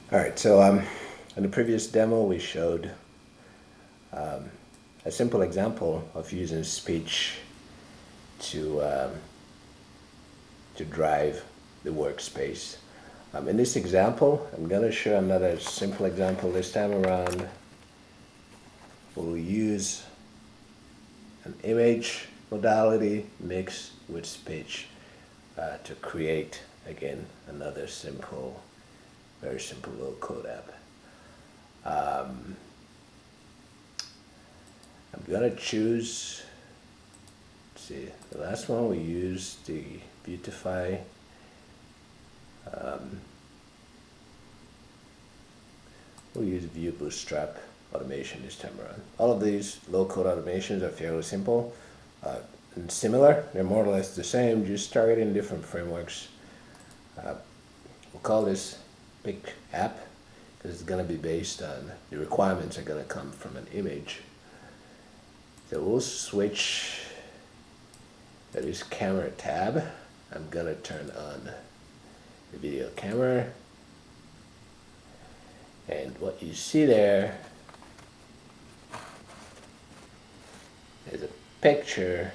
All right, so in the previous demo, we showed a simple example of using speech to to drive the workspace. In this example, I'm going to show another simple example. This time around, we'll use an image modality mixed with speech to create, again, another simple, very simple low-code app. I'm going to choose, let's see, the last one we used the Beautify. We'll use View Bootstrap automation this time around. All of these low-code automations are fairly simple and similar. They're more or less the same, just targeting different frameworks. We'll call this Pick App because it's going to be based on the requirements are going to come from an image. So we'll switch to this camera tab. I'm going to turn on the video camera. And what you see there is a picture,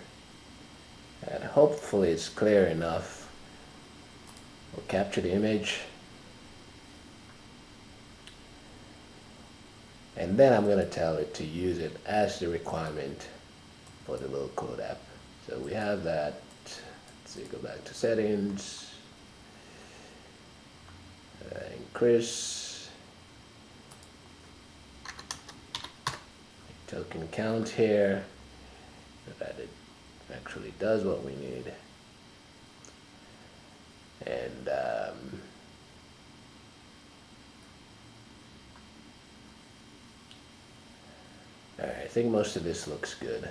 and hopefully it's clear enough. We'll capture the image, and then I'm going to tell it to use it as the requirement for the low-code app. So we have that. Let's see, go back to settings, increase token count here, that it actually does what we need. And I think most of this looks good.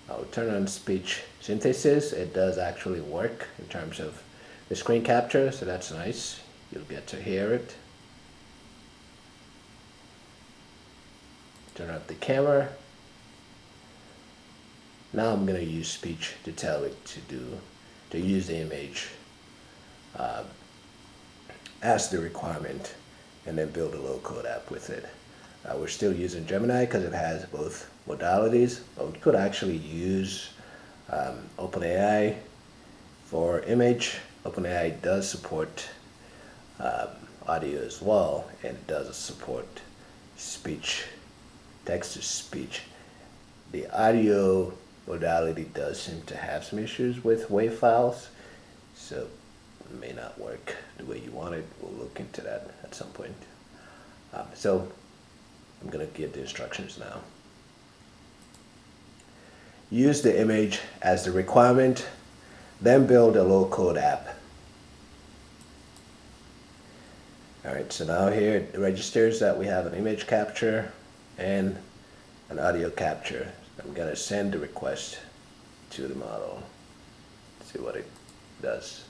I'll turn on speech synthesis. It does actually work in terms of the screen capture, so that's nice. You'll get to hear it. Turn up the camera. Now I'm going to use speech to tell it to use the image as the requirement, and then build a low-code app with it. We're still using Gemini because it has both modalities, but we could actually use OpenAI for image. OpenAI does support audio as well, and it does support speech, text-to-speech. The audio modality does seem to have some issues with WAV files, so it may not work the way you want it. We'll look into that at some point. So I'm going to give the instructions now. Use the image as the requirement, then build a low-code app. Alright, so now here it registers that we have an image capture and an audio capture. I'm going to send the request to the model. See what it does.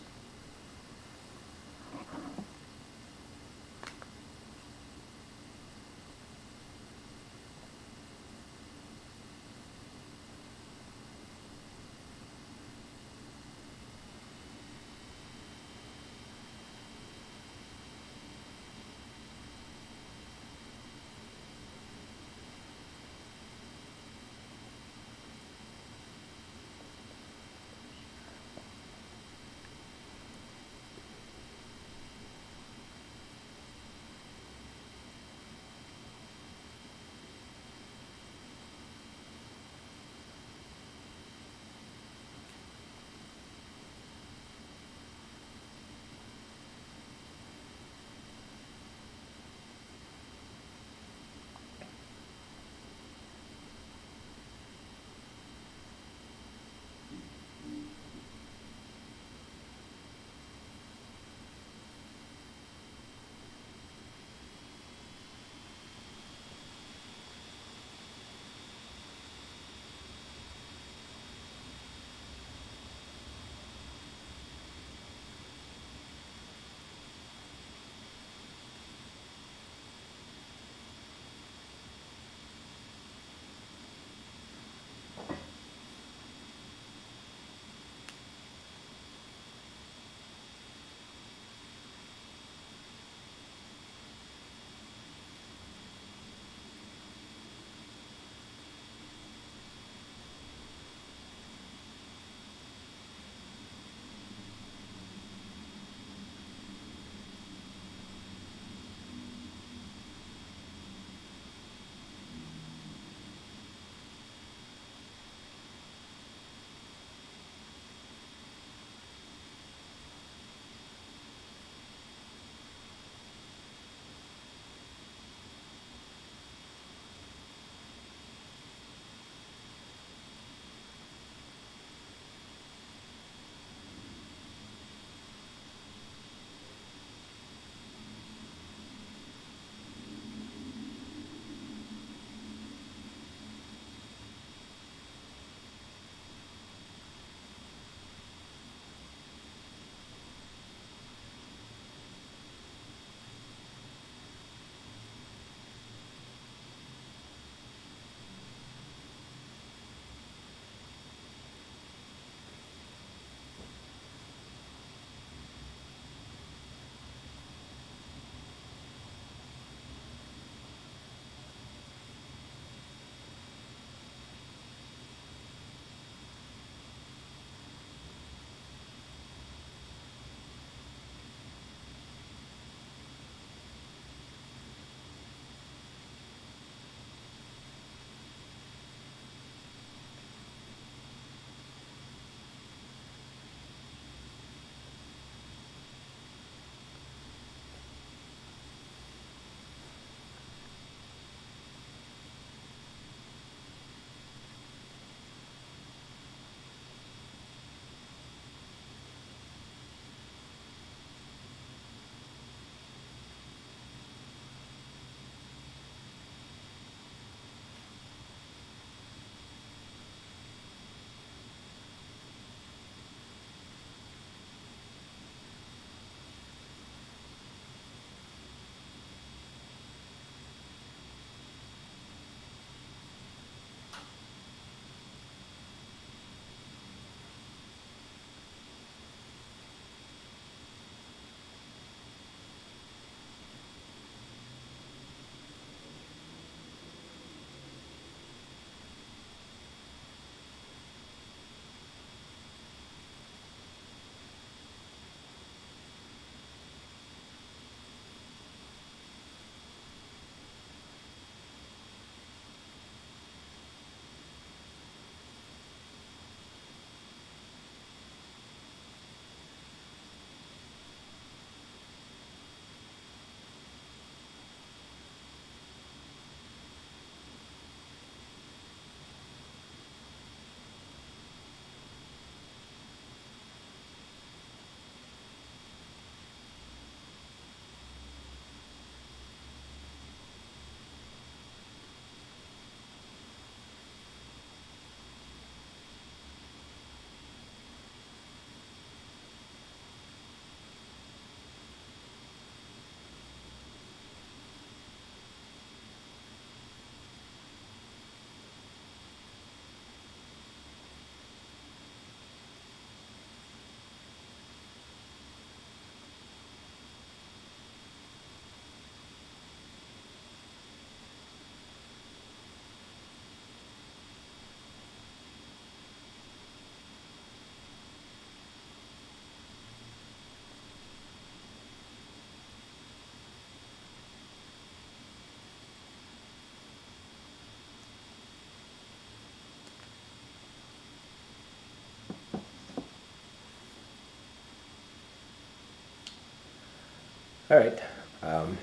All right. Um,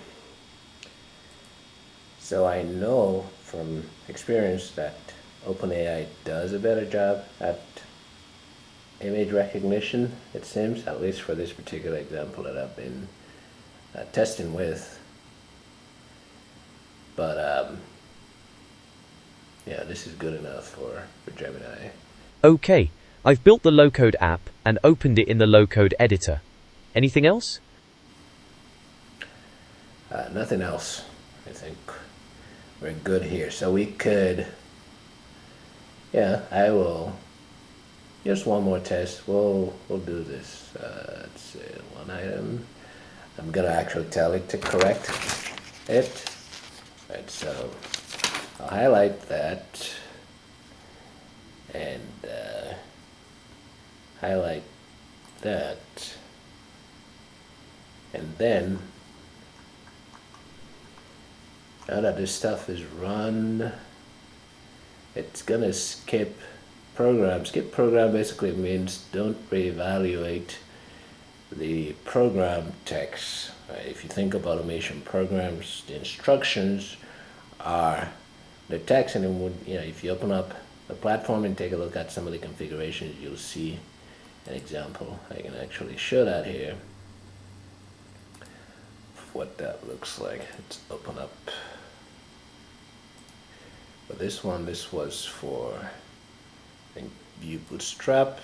so I know from experience that OpenAI does a better job at image recognition, it seems, at least for this particular example that I've been testing with. But yeah, this is good enough for Gemini. Okay, I've built the low-code app and opened it in the low-code editor. Anything else? Nothing else. I think we're good here. So we could, yeah, I will, just one more test. We'll do this. Let's say one item. I'm gonna actually tell it to correct it. Right, so I'll highlight that and highlight that, and then now that this stuff is run, it's gonna skip program. Skip program basically means don't reevaluate the program text. If you think of automation programs, the instructions are the text, and then if you open up the platform and take a look at some of the configurations, you'll see an example. I can actually show that here, what that looks like. Let's open up. For this one, this was for, I think, View Bootstrap.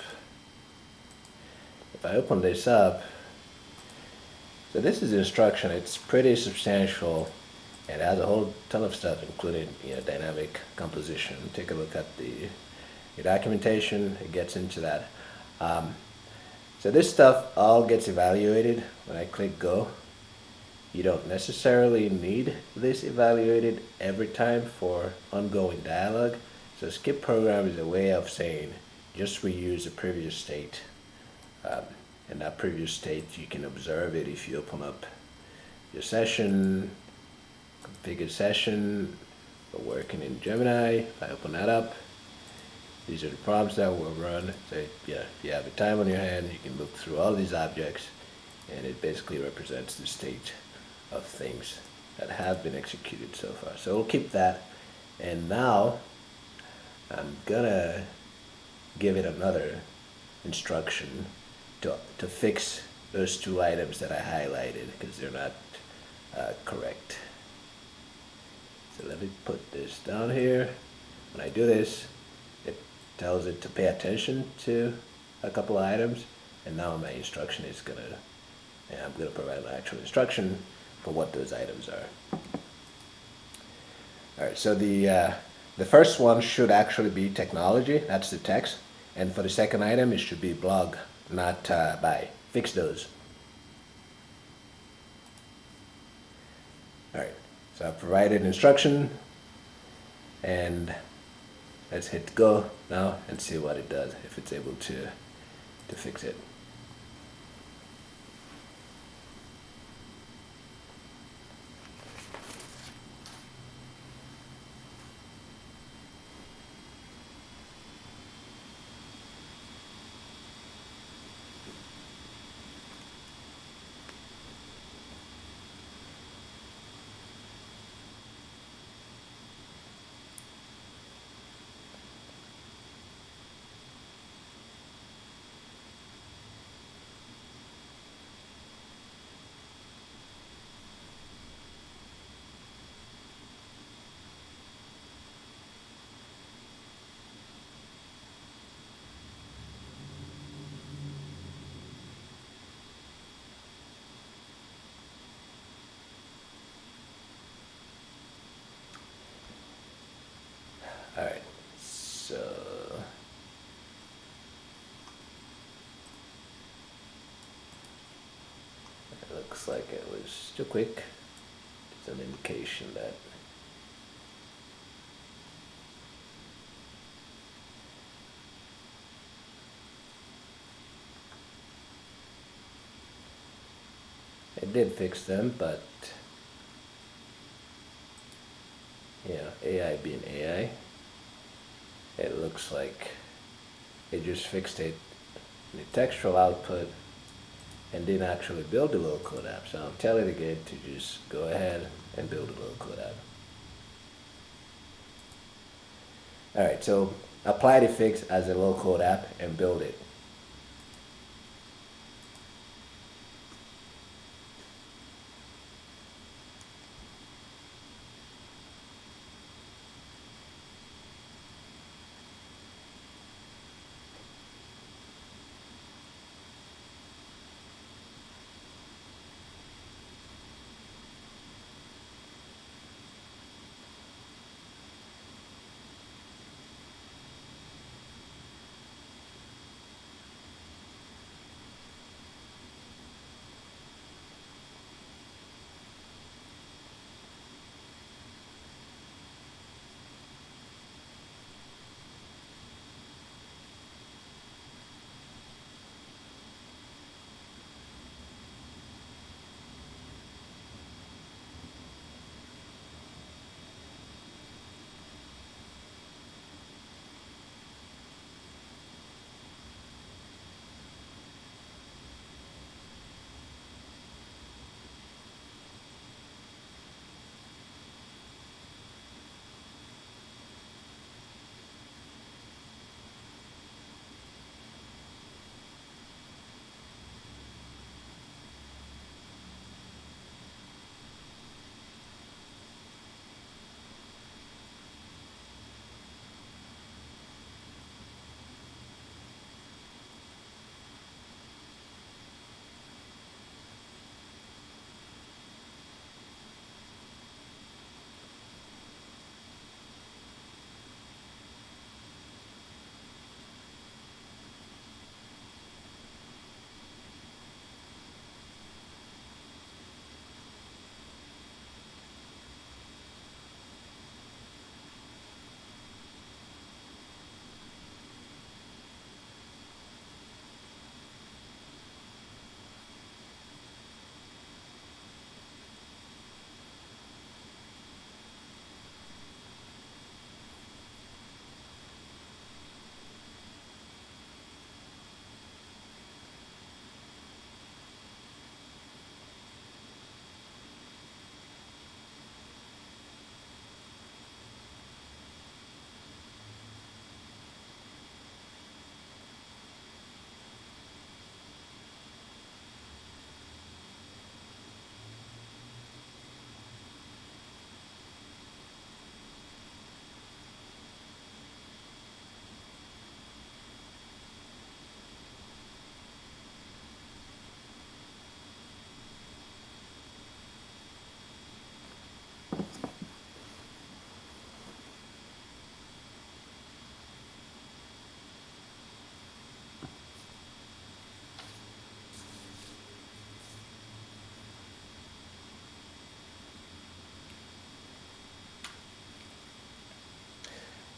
If I open this up, so this is the instruction. It's pretty substantial and has a whole ton of stuff, including dynamic composition. Take a look at the documentation. It gets into that. So this stuff all gets evaluated when I click go. You don't necessarily need this evaluated every time for ongoing dialogue. So skip program is a way of saying just reuse the previous state. And that previous state, you can observe it if you open up your session, configure session. We're working in Gemini. If I open that up, these are the prompts that will run. So yeah, if you have a time on your hand, you can look through all these objects, and it basically represents the state of things that have been executed so far. So we'll keep that. And now I'm gonna give it another instruction to fix those two items that I highlighted because they're not correct. So let me put this down here. When I do this, it tells it to pay attention to a couple of items, and now my instruction is I'm gonna provide an actual instruction for what those items are. All right, so the first one should actually be technology. That's the text. And for the second item, it should be blog, not buy. Fix those. All right, so I've provided instruction, and let's hit go now and see what it does, if it's able to fix it. All right, so it looks like it was too quick. It's an indication that it did fix them, but AI being AI, it looks like it just fixed it in the textual output and didn't actually build the low-code app. So I'll tell it again to just go ahead and build a low-code app. Alright, so apply the fix as a low-code app and build it.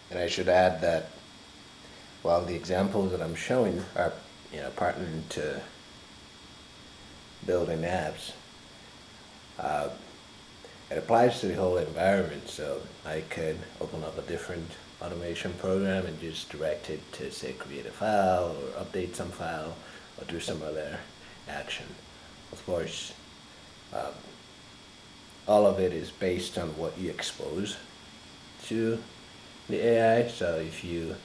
And I should add that while the examples that I'm showing are, partnering to building apps, it applies to the whole environment. So I could open up a different automation program and just direct it to, say, create a file or update some file or do some other action. Of course, all of it is based on what you expose to the AI. So if you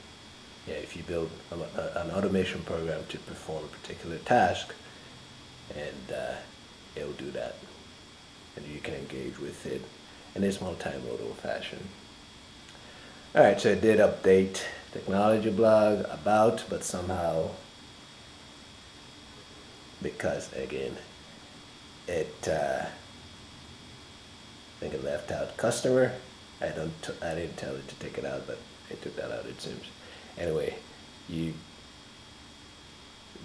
build an automation program to perform a particular task, and it'll do that, and you can engage with it in this multimodal fashion. All right, so it did update technology blog about, but somehow, because again, I think it left out customer. I didn't tell it to take it out, but it took that out, it seems. Anyway, the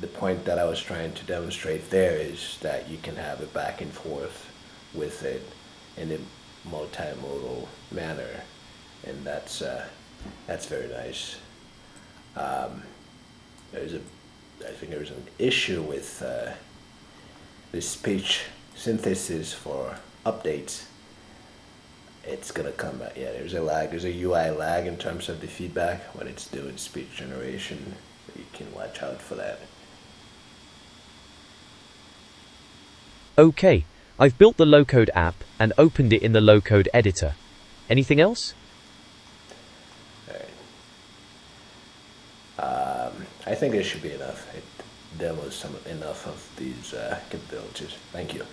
point that I was trying to demonstrate there is that you can have a back and forth with it in a multimodal manner, and that's very nice. I think there's an issue with the speech synthesis for updates. It's gonna come back. Yeah, there's a lag. There's a UI lag in terms of the feedback when it's doing speech generation. You can watch out for that. Okay, I've built the low-code app and opened it in the low-code editor. Anything else? I think it should be enough. It demos enough of these capabilities. Thank you.